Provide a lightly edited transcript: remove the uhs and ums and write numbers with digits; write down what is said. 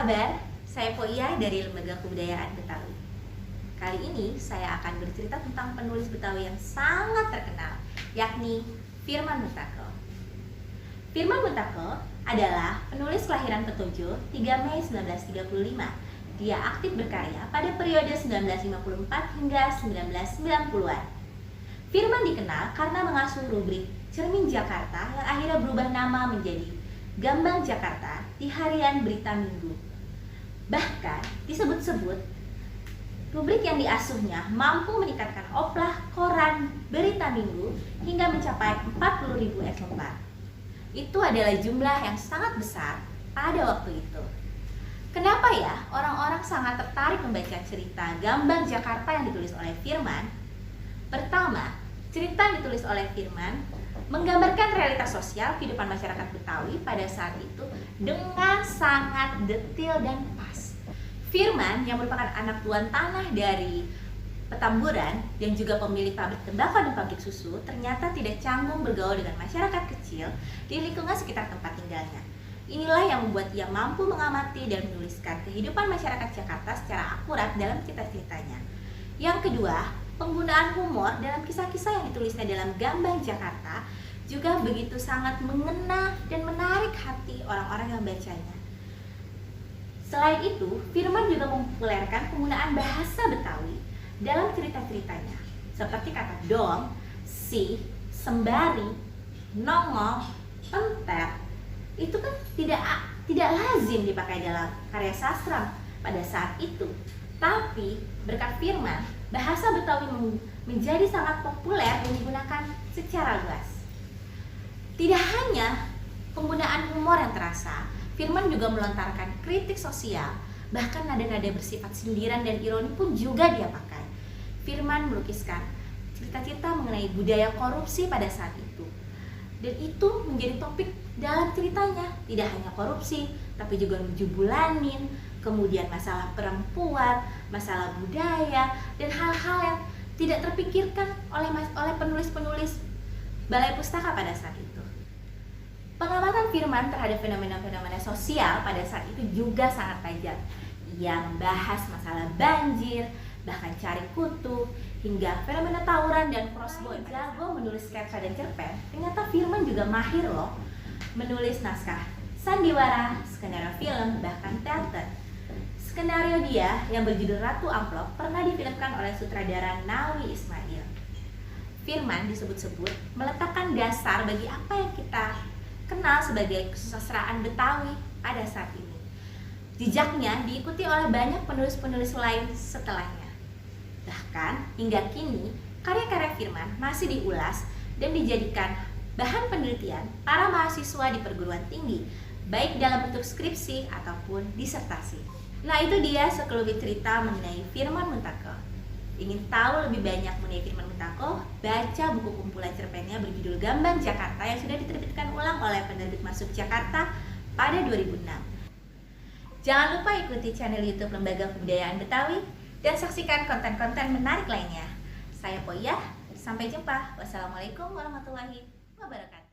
kabar? Saya Poia dari Lembaga Kebudayaan Betawi. Kali ini saya akan bercerita tentang penulis Betawi yang sangat terkenal, yakni Firman Mutakel. Firman Mutakel adalah penulis kelahiran Petojo 3 Mei 1935. Dia aktif berkarya pada periode 1954 hingga 1990-an. Firman dikenal karena mengasuh rubrik Cermin Jakarta yang akhirnya berubah nama menjadi Gambang Jakarta di harian Berita Minggu. Bahkan disebut-sebut rubrik yang diasuhnya mampu meningkatkan oplah koran Berita Minggu hingga mencapai 40.000 eksemplar. Itu adalah jumlah yang sangat besar pada waktu itu. Kenapa ya orang-orang sangat tertarik membaca cerita Gambang Jakarta yang ditulis oleh Firman? Pertama, cerita yang ditulis oleh Firman menggambarkan realitas sosial kehidupan masyarakat Betawi pada saat itu dengan sangat detail dan pas. Firman yang merupakan anak tuan tanah dari Petamburan dan juga pemilik pabrik tembakau dan pabrik susu ternyata tidak canggung bergaul dengan masyarakat kecil di lingkungan sekitar tempat tinggalnya. Inilah yang membuat ia mampu mengamati dan menuliskan kehidupan masyarakat Jakarta secara akurat dalam cerita-ceritanya. Yang kedua, penggunaan humor dalam kisah-kisah yang ditulisnya dalam Gambang Jakarta juga begitu sangat mengena dan menarik hati orang-orang yang membacanya. Selain itu, Firman juga mempopulerkan penggunaan bahasa Betawi dalam cerita-ceritanya, seperti kata dong, si, sembari, nongol, enter. Itu kan tidak lazim dipakai dalam karya sastra pada saat itu. Tapi berkat Firman, bahasa Betawi menjadi sangat populer dan digunakan secara luas. Tidak hanya penggunaan humor yang terasa, Firman juga melontarkan kritik sosial, bahkan nada-nada bersifat sindiran dan ironi pun juga dia pakai. Firman melukiskan cerita-cerita mengenai budaya korupsi pada saat itu. Dan itu menjadi topik dalam ceritanya, tidak hanya korupsi, tapi juga menjubulanin, kemudian masalah perempuan, masalah budaya, dan hal-hal yang tidak terpikirkan oleh penulis-penulis Balai Pustaka pada saat itu. Pengamatan Firman terhadap fenomena-fenomena sosial pada saat itu juga sangat tajam. Ia membahas masalah banjir, bahkan cari kutu, hingga fenomena tawuran dan crossbow. Jago menulis sketsa dan cerpen, ternyata Firman juga mahir loh menulis naskah sandiwara, skenario film, bahkan teater. Skenario dia yang berjudul Ratu Amplop pernah difilmkan oleh sutradara Nawi Ismail. Firman disebut-sebut meletakkan dasar bagi apa yang kita kenal sebagai kesusastraan Betawi pada saat ini. Jejaknya diikuti oleh banyak penulis-penulis lain setelahnya. Bahkan hingga kini karya-karya Firman masih diulas dan dijadikan bahan penelitian para mahasiswa di perguruan tinggi, baik dalam bentuk skripsi ataupun disertasi. Nah, itu dia sekelumit cerita mengenai Firman Mutakel. Ingin tahu lebih banyak mengenai Firman Mutakel? Baca buku kumpulan cerpennya berjudul Gambang Jakarta yang sudah diterbitkan ulang oleh penerbit Masuk Jakarta pada 2006. Jangan lupa ikuti channel YouTube Lembaga Kebudayaan Betawi dan saksikan konten-konten menarik lainnya. Saya Poia, sampai jumpa. Wassalamualaikum warahmatullahi wabarakatuh.